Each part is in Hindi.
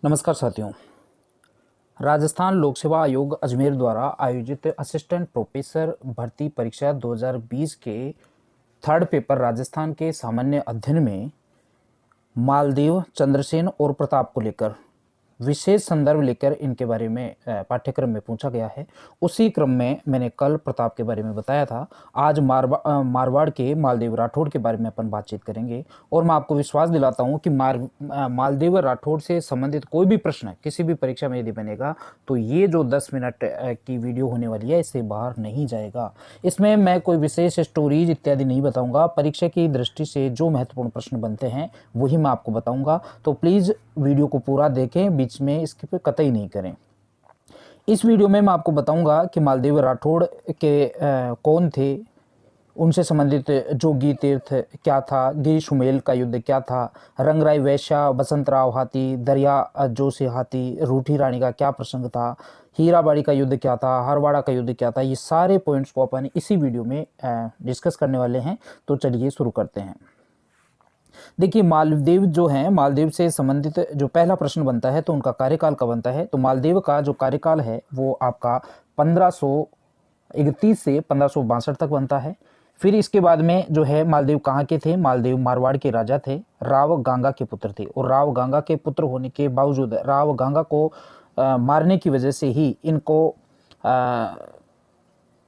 नमस्कार साथियों। राजस्थान लोक सेवा आयोग अजमेर द्वारा आयोजित असिस्टेंट प्रोफेसर भर्ती परीक्षा 2020 के थर्ड पेपर राजस्थान के सामान्य अध्ययन में मालदीव, चंद्रसेन और प्रताप को लेकर विशेष संदर्भ लेकर इनके बारे में पाठ्यक्रम में पूछा गया है। उसी क्रम में मैंने कल प्रताप के बारे में बताया था। आज मारवाड़ के मालदेव राठौड़ के बारे में अपन बातचीत करेंगे और मैं आपको विश्वास दिलाता हूं कि मालदेव राठौड़ से संबंधित कोई भी प्रश्न किसी भी परीक्षा में यदि बनेगा तो ये जो 10 मिनट की वीडियो होने वाली है इससे बाहर नहीं जाएगा। इसमें मैं कोई विशेष स्टोरीज इत्यादि नहीं बताऊंगा। परीक्षा की दृष्टि से जो महत्वपूर्ण प्रश्न बनते हैं वही मैं आपको बताऊंगा, तो प्लीज़ वीडियो को पूरा देखें, बीच में इसके पे कतई नहीं करें। इस वीडियो में मैं आपको बताऊंगा कि मालदेव राठौड़ के कौन थे, उनसे संबंधित जोगी तीर्थ क्या था, गिरी सुमेल का युद्ध क्या था, रंगराय वैश्या, बसंतराव हाथी, दरिया जोशी हाथी, रूठी रानी का क्या प्रसंग था, हीराबाड़ी का युद्ध क्या था, हरवाड़ा का युद्ध क्या था। ये सारे पॉइंट्स को अपन इसी वीडियो में डिस्कस करने वाले हैं। तो चलिए शुरू करते हैं। देखिए, मालदीव जो है, मालदीव से संबंधित जो पहला प्रश्न बनता है तो उनका कार्यकाल का बनता है। तो मालदीव का जो कार्यकाल है वो आपका 1531 से 1562 तक बनता है। फिर इसके बाद में जो है मालदीव कहाँ के थे? मालदीव मारवाड़ के राजा थे, राव गांगा के पुत्र थे। और राव गांगा के पुत्र होने के बावजूद राव गांगा को मारने की वजह से ही इनको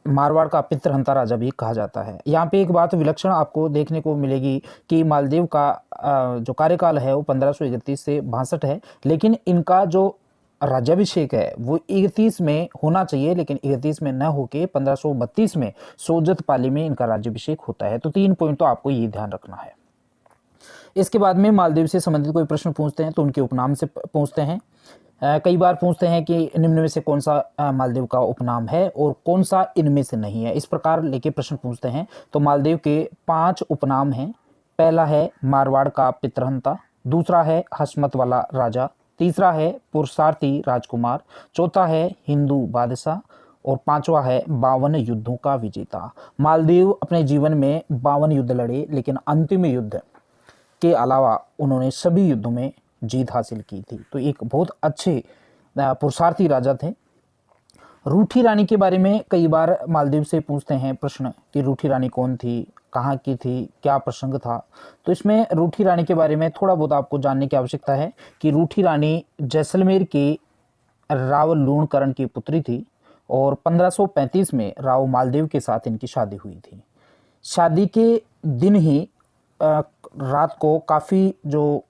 मारवाड़ का पितृहंता राजा भी कहा जाता है। यहाँ पे एक बात विलक्षण आपको देखने को मिलेगी कि मालदीव का जो कार्यकाल है वो 1531 से 62 है, लेकिन इनका जो राज्याभिषेक है वो 31 में होना चाहिए, लेकिन 31 में न होके 1532 में सोजत पाली में इनका राज्याभिषेक होता है। तो 3 पॉइंट तो आपको ये ध्यान रखना है। इसके बाद में मालदीव से संबंधित कोई प्रश्न पूछते हैं तो उनके उपनाम से पूछते हैं। कई बार पूछते हैं कि निम्न में से कौन सा मालदीव का उपनाम है और कौन सा इनमें से नहीं है। इस प्रकार लेके प्रश्न पूछते हैं। तो मालदीव के 5 उपनाम हैं। पहला है मारवाड़ का पितृहंता, दूसरा है हसमत वाला राजा, तीसरा है पुरुषार्थी राजकुमार, चौथा है हिंदू बादशाह और 5वां है 52 युद्धों का विजेता। मालदीव अपने जीवन में 52 युद्ध लड़े, लेकिन अंतिम युद्ध के अलावा उन्होंने सभी युद्धों में जीत हासिल की थी। तो एक बहुत अच्छे पुरुषार्थी राजा थे। रूठी रानी के बारे में कई बार मालदीव से पूछते हैं प्रश्न कि रूठी रानी कौन थी, कहाँ की थी, क्या प्रसंग था। तो इसमें रूठी रानी के बारे में थोड़ा बहुत आपको जानने की आवश्यकता है कि रूठी रानी जैसलमेर के राव लूणकरण की पुत्री थी और 1535 में राव मालदेव के साथ इनकी शादी हुई थी। शादी के दिन ही रात को काफ़ी जो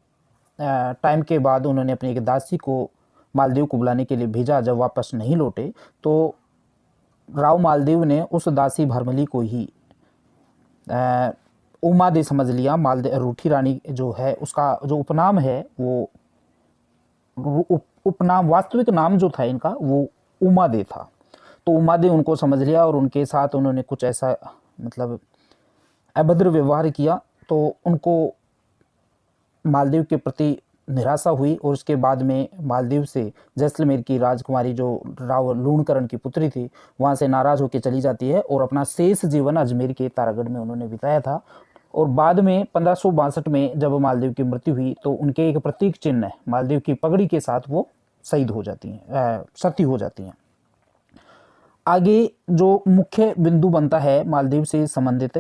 टाइम के बाद उन्होंने अपनी एक दासी को मालदीव को बुलाने के लिए भेजा। जब वापस नहीं लौटे तो राव मालदीव ने उस दासी भरमली को ही उमा दे समझ लिया। रूठी रानी जो है उसका जो उपनाम है वो उपनाम, वास्तविक नाम जो था इनका वो उमा दे था। तो उमा दे उनको समझ लिया और उनके साथ उन्होंने कुछ ऐसा मतलब अभद्र व्यवहार किया। तो उनको मालदीव के प्रति निराशा हुई और उसके बाद में मालदीव से जैसलमेर की राजकुमारी जो राव लूणकरण की पुत्री थी वहाँ से नाराज होकर चली जाती है और अपना शेष जीवन अजमेर के तारागढ़ में उन्होंने बिताया था। और बाद में 1562 में जब मालदीव की मृत्यु हुई तो उनके एक प्रतीक चिन्ह मालदीव की पगड़ी के साथ वो शहीद हो जाती हैं, सती हो जाती हैं। आगे जो मुख्य बिंदु बनता है मालदीव से संबंधित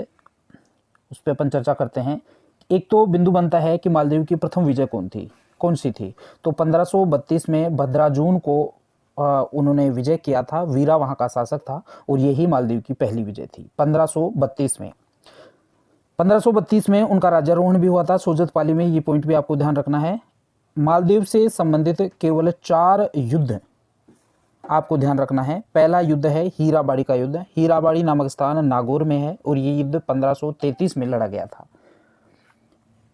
उस पर अपन चर्चा करते हैं। एक तो बिंदु बनता है कि मालदीव की प्रथम विजय कौन सी थी। तो 1532 में भद्राजून को उन्होंने विजय किया था। वीरा वहां का शासक था और यही मालदीव की पहली विजय थी 1532 में। 1532 में उनका राज्यारोहण भी हुआ था सोजत पाली में। ये पॉइंट भी आपको ध्यान रखना है। मालदीव से संबंधित केवल 4 युद्ध आपको ध्यान रखना है। पहला युद्ध है हीराबाड़ी का युद्ध। हीराबाड़ी नामक स्थान नागौर में है और ये युद्ध 1533 में लड़ा गया था।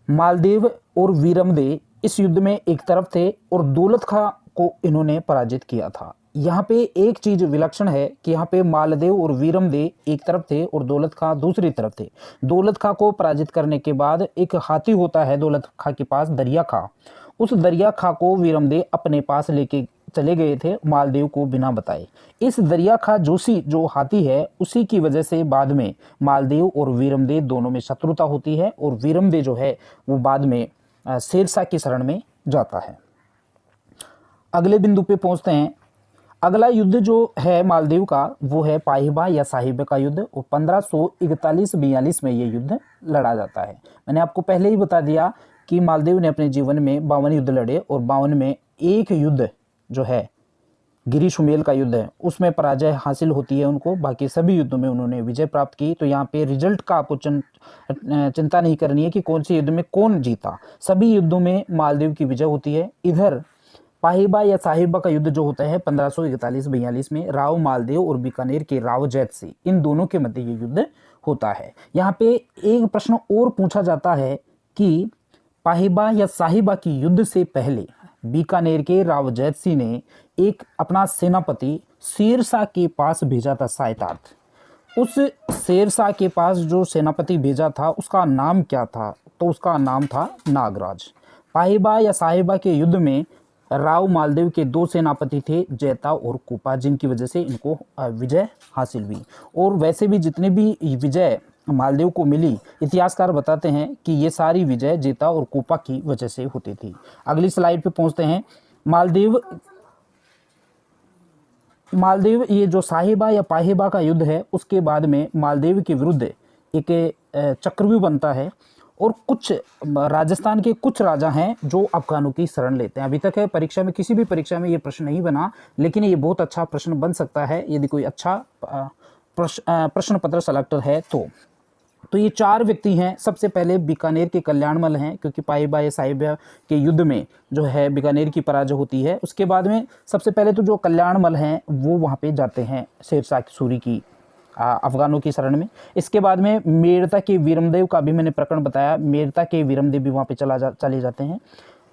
मालदेव और वीरमदेव इस युद्ध में एक तरफ थे और दौलत खां को इन्होंने पराजित किया था। यहाँ पे एक चीज विलक्षण है कि यहाँ पे मालदेव और वीरमदेव एक तरफ थे और दौलत खां दूसरी तरफ थे। दौलत खां को पराजित करने के बाद एक हाथी होता है दौलत खां के पास, दरिया खां। उस दरिया खां को वीरमदेव अपने पास लेके चले गए थे मालदेव को बिना बताए। इस दरिया खां जोशी जो हाथी है उसी की वजह से बाद में मालदेव और वीरमदेव दोनों में शत्रुता होती है और वीरमदेव जो है वो बाद में शेरशाह की शरण में जाता है। अगले बिंदु पे पहुंचते हैं। अगला युद्ध जो है मालदीव का वो है पाहिबा या साहिब का युद्ध, और 1541-42 में ये युद्ध लड़ा जाता है। मैंने आपको पहले ही बता दिया कि मालदीव ने अपने जीवन में 52 युद्ध लड़े, और 52 में एक युद्ध जो है गिरी सुमेल का युद्ध है उसमें पराजय हासिल होती है उनको, बाकी सभी युद्धों में उन्होंने विजय प्राप्त की। तो यहाँ पे रिजल्ट का आपको चिंता नहीं करनी है कि कौन से युद्ध में कौन जीता, सभी युद्धों में मालदीव की विजय होती है। इधर पाहिबा या साहिबा का युद्ध जो होता है 1541-42 में राव मालदेव और बीकानेर के राव जैत सिंह, इन दोनों के मध्य ये युद्ध होता है। यहाँ पे एक प्रश्न और पूछा जाता है कि पाहिबा या साहिबा की युद्ध से पहले बीकानेर के राव जैत सिंह ने एक अपना सेनापति शेरशाह के पास भेजा था सहायतार्थ। उस शेरशाह के पास जो सेनापति भेजा था उसका नाम क्या था? तो उसका नाम था नागराज। पाहिबा या साहिबा के युद्ध में राव मालदेव के दो सेनापति थे, जैता और कुपा, जिनकी वजह से इनको विजय हासिल हुई। और वैसे भी जितने भी विजय मालदेव को मिली, इतिहासकार बताते हैं कि ये सारी विजय जेता और कुपा की वजह से होती थी। अगली स्लाइड पे पहुंचते हैं। मालदेव ये जो साहिबा या पाहिबा का युद्ध है उसके बाद में मालदेव के विरुद्ध एक चक्रव्यूह बनता है, और कुछ राजस्थान के कुछ राजा हैं जो अफगानों की शरण लेते हैं। अभी तक है परीक्षा में, किसी भी परीक्षा में ये प्रश्न नहीं बना, लेकिन ये बहुत अच्छा प्रश्न बन सकता है यदि कोई अच्छा प्रश्न पत्र सेलेक्टर है तो ये चार व्यक्ति हैं। सबसे पहले बीकानेर के कल्याणमल हैं, क्योंकि पाहिबा या साहिबा के युद्ध में जो है बीकानेर की पराजय होती है। उसके बाद में सबसे पहले तो जो कल्याणमल हैं वो वहाँ पे जाते हैं शेरशाह सूरी की अफगानों की शरण में। इसके बाद में मेड़ता के वीरमदेव का भी मैंने प्रकरण बताया, मेड़ता के वीरमदेव भी वहाँ पे चले जाते हैं।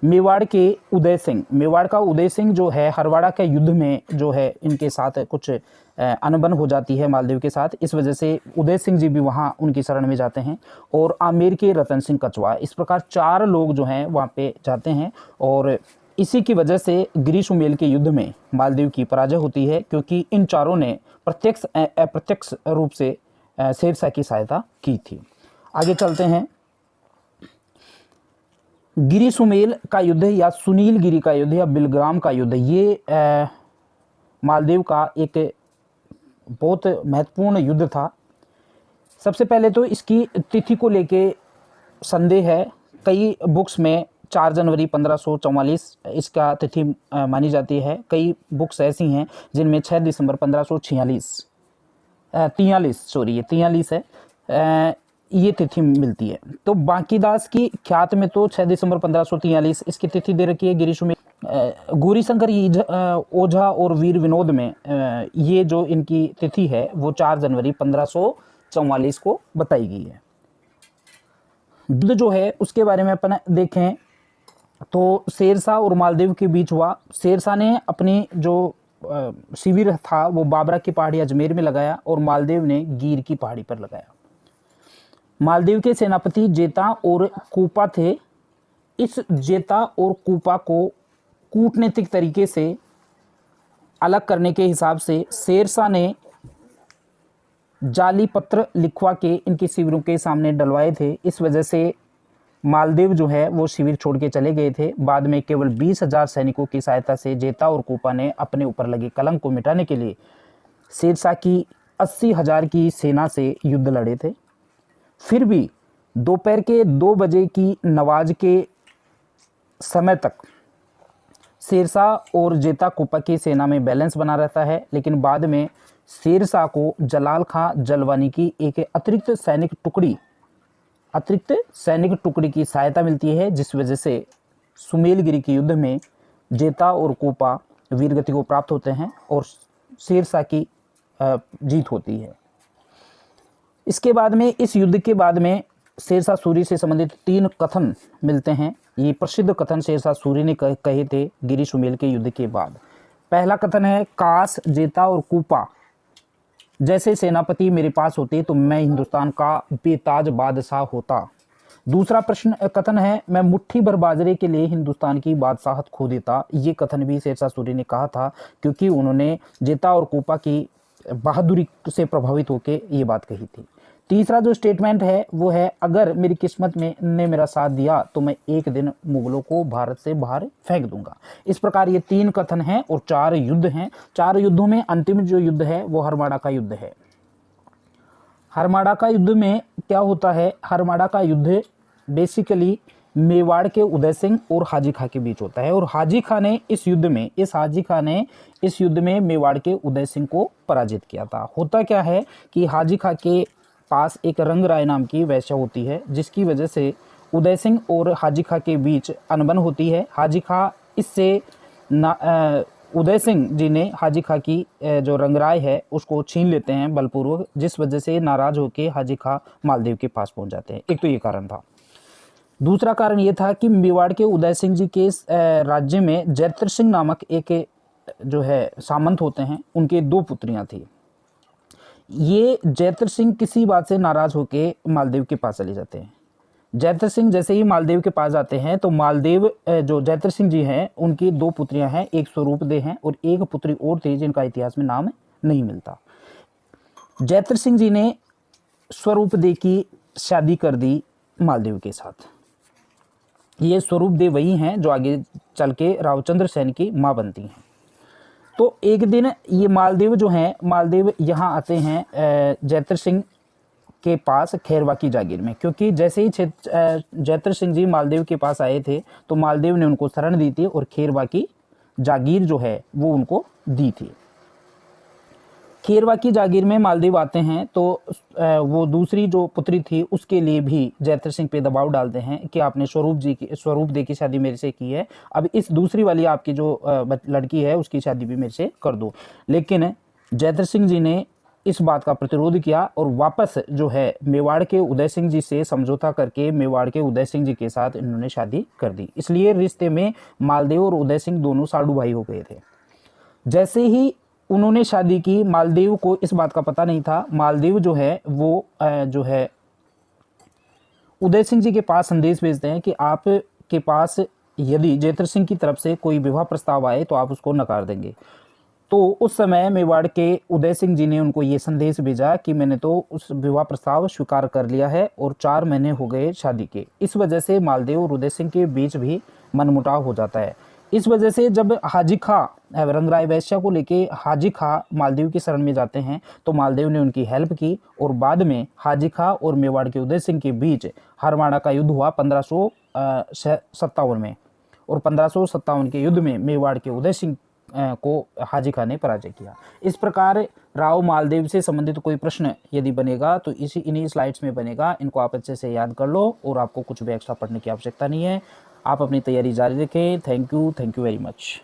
मेवाड़ के उदय सिंह, मेवाड़ का उदय सिंह जो है हरवाड़ा के युद्ध में जो है इनके साथ कुछ अनबन हो जाती है मालदेव के साथ, इस वजह से उदय सिंह जी भी वहाँ उनकी शरण में जाते हैं। और आमेर के रतन सिंह कछवाहा, इस प्रकार चार लोग जो हैं वहाँ पे जाते हैं, और इसी की वजह से गिरी सुमेल के युद्ध में मालदीव की पराजय होती है, क्योंकि इन चारों ने प्रत्यक्ष अप्रत्यक्ष रूप से शेरशाह की सहायता की थी। आगे चलते हैं। गिरी सुमेल का युद्ध या सुनील गिरी का युद्ध या बिलग्राम का युद्ध, ये मालदीव का एक बहुत महत्वपूर्ण युद्ध था। सबसे पहले तो इसकी तिथि को लेके संदेह है। कई बुक्स में 4 जनवरी 1544 इसका तिथि मानी जाती है। कई बुक्स ऐसी हैं जिनमें 6 दिसंबर 1543 43 है, ये तिथि मिलती है। तो बांकीदास की ख्यात में तो 6 दिसंबर 1543 इसकी तिथि दे रखी है। गिरीश में गौरीशंकर ओझा और वीर विनोद में ये जो इनकी तिथि है वो 4 जनवरी 1544 को बताई गई है। युद्ध जो है उसके बारे में अपन देखें तो शेरशाह और मालदेव के बीच हुआ। शेरशाह ने अपनी जो शिविर था वो बाबरा की पहाड़ी अजमेर में लगाया, और मालदेव ने गिर की पहाड़ी पर लगाया। मालदीव के सेनापति जेता और कुपा थे। इस जेता और कुपा को कूटनीतिक तरीके से अलग करने के हिसाब से शेरशाह ने जाली पत्र लिखवा के इनके शिविरों के सामने डलवाए थे। इस वजह से मालदेव जो है वो शिविर छोड़ के चले गए थे। बाद में केवल 20,000 सैनिकों की सहायता से जेता और कुपा ने अपने ऊपर लगे कलंक को मिटाने के लिए शेरशाह की 80,000 की सेना से युद्ध लड़े थे। फिर भी दोपहर के 2 बजे की नमाज के समय तक शेरशाह और जेता कुपा की सेना में बैलेंस बना रहता है, लेकिन बाद में शेरशाह को जलाल खां जलवानी की एक अतिरिक्त सैनिक टुकड़ी की सहायता मिलती है, जिस वजह से सुमेलगिरी के युद्ध में जेता और कुपा वीरगति को प्राप्त होते हैं और शेरशाह की जीत होती है। इसके बाद में, इस युद्ध के बाद में शेरशाह सूरी से संबंधित 3 कथन मिलते हैं। ये प्रसिद्ध कथन शेरशाह सूरी ने कहे थे गिरी सुमेल के युद्ध के बाद। पहला कथन है, काश जेता और कुपा जैसे सेनापति मेरे पास होते तो मैं हिंदुस्तान का बेताज बादशाह होता। दूसरा कथन है, मैं मुट्ठी भर बाजरे के लिए हिंदुस्तान की बादशाहत खो देता। ये कथन भी शेरशाह सूरी ने कहा था, क्योंकि उन्होंने जेता और कुपा की बहादुरी से प्रभावित होकर ये बात कही थी। तीसरा जो स्टेटमेंट है वो है, अगर मेरी किस्मत में ने मेरा साथ दिया तो मैं एक दिन मुगलों को भारत से बाहर फेंक दूंगा। इस प्रकार ये 3 कथन हैं और 4 युद्ध हैं। 4 युद्धों में अंतिम जो युद्ध है वो हरमाड़ा का युद्ध है। हरमाड़ा का युद्ध में क्या होता है, हरमाड़ा का युद्ध बेसिकली मेवाड़ के उदय सिंह और हाजी खां के बीच होता है, और हाजी खां ने इस युद्ध में मेवाड़ के उदय सिंह को पराजित किया था। होता क्या है कि हाजी खां के पास एक रंग राय नाम की वैश्या होती है, जिसकी वजह से उदय सिंह और हाजी खां के बीच अनबन होती है। हाजी खां इससे उदय सिंह जी ने हाजी खां की जो रंगराय है उसको छीन लेते हैं बलपूर्वक, जिस वजह से नाराज होकर हाजी खां मालदेव के पास पहुंच जाते हैं। एक तो ये कारण था। दूसरा कारण ये था कि मेवाड़ के उदय सिंह जी के राज्य में जैत्र सिंह नामक एक जो है सामंत होते हैं, उनके 2 पुत्रियां थी। ये जैत्र सिंह किसी बात से नाराज होकर मालदेव के पास चले जाते हैं। जैत्र सिंह जैसे ही मालदेव के पास जाते हैं तो मालदेव जो जैत्र सिंह जी हैं उनकी 2 पुत्रियां हैं, एक स्वरूप दे हैं और एक पुत्री और थी जिनका इतिहास में नाम नहीं मिलता। जैत्र सिंह जी ने स्वरूप दे की शादी कर दी मालदेव के साथ। ये स्वरूप दे वही हैं जो आगे चल के रावचंद्र सेन की माँ बनती हैं। तो एक दिन ये मालदेव जो हैं, मालदेव यहाँ आते हैं जैत्र सिंह के पास खैरवा की जागीर में, क्योंकि जैसे ही जैत्र सिंह जी मालदेव के पास आए थे तो मालदेव ने उनको शरण दी थी और खैरवा की जागीर जो है वो उनको दी थी। खैरवा की जागीर में मालदेव आते हैं तो वो दूसरी जो पुत्री थी उसके लिए भी जैत्र सिंह पे दबाव डालते हैं कि आपने स्वरूप दे की शादी मेरे से की है, अब इस दूसरी वाली आपकी जो लड़की है उसकी शादी भी मेरे से कर दो। लेकिन जैत्र सिंह जी ने इस बात का प्रतिरोध किया और वापस जो है मेवाड़ के उदय सिंह जी से समझौता करके मेवाड़ के उदय सिंह जी के साथ इन्होंने शादी कर दी। इसलिए रिश्ते में मालदेव और उदय सिंह दोनों साडू भाई हो गए थे। जैसे ही उन्होंने शादी की, मालदेव को इस बात का पता नहीं था। मालदेव जो है वो जो है उदय सिंह जी के पास संदेश भेजते हैं कि आपके पास यदि जैत्र सिंह की तरफ से कोई विवाह प्रस्ताव आए तो आप उसको नकार देंगे। तो उस समय मेवाड़ के उदय सिंह जी ने उनको ये संदेश भेजा कि मैंने तो उस विवाह प्रस्ताव स्वीकार कर लिया है और 4 महीने हो गए शादी के। इस वजह से मालदेव और उदय सिंह के बीच भी मनमुटाव हो जाता है। इस वजह से जब हाजी खां रंगराय वैश्या को लेके हाजी खां मालदेव की शरण में जाते हैं तो मालदेव ने उनकी हेल्प की और बाद में हाजी खां और मेवाड़ के उदय सिंह के बीच हरमाड़ा का युद्ध हुआ 1557 में, और 1557 के युद्ध में मेवाड़ के उदय सिंह को हाजी खां ने पराजय किया। इस प्रकार राव मालदेव से संबंधित कोई प्रश्न यदि बनेगा तो इन्हीं स्लाइड्स में बनेगा। इनको आप अच्छे से याद कर लो और आपको कुछ भी एक्स्ट्रा पढ़ने की आवश्यकता नहीं है। आप अपनी तैयारी जारी रखें। Thank you very much.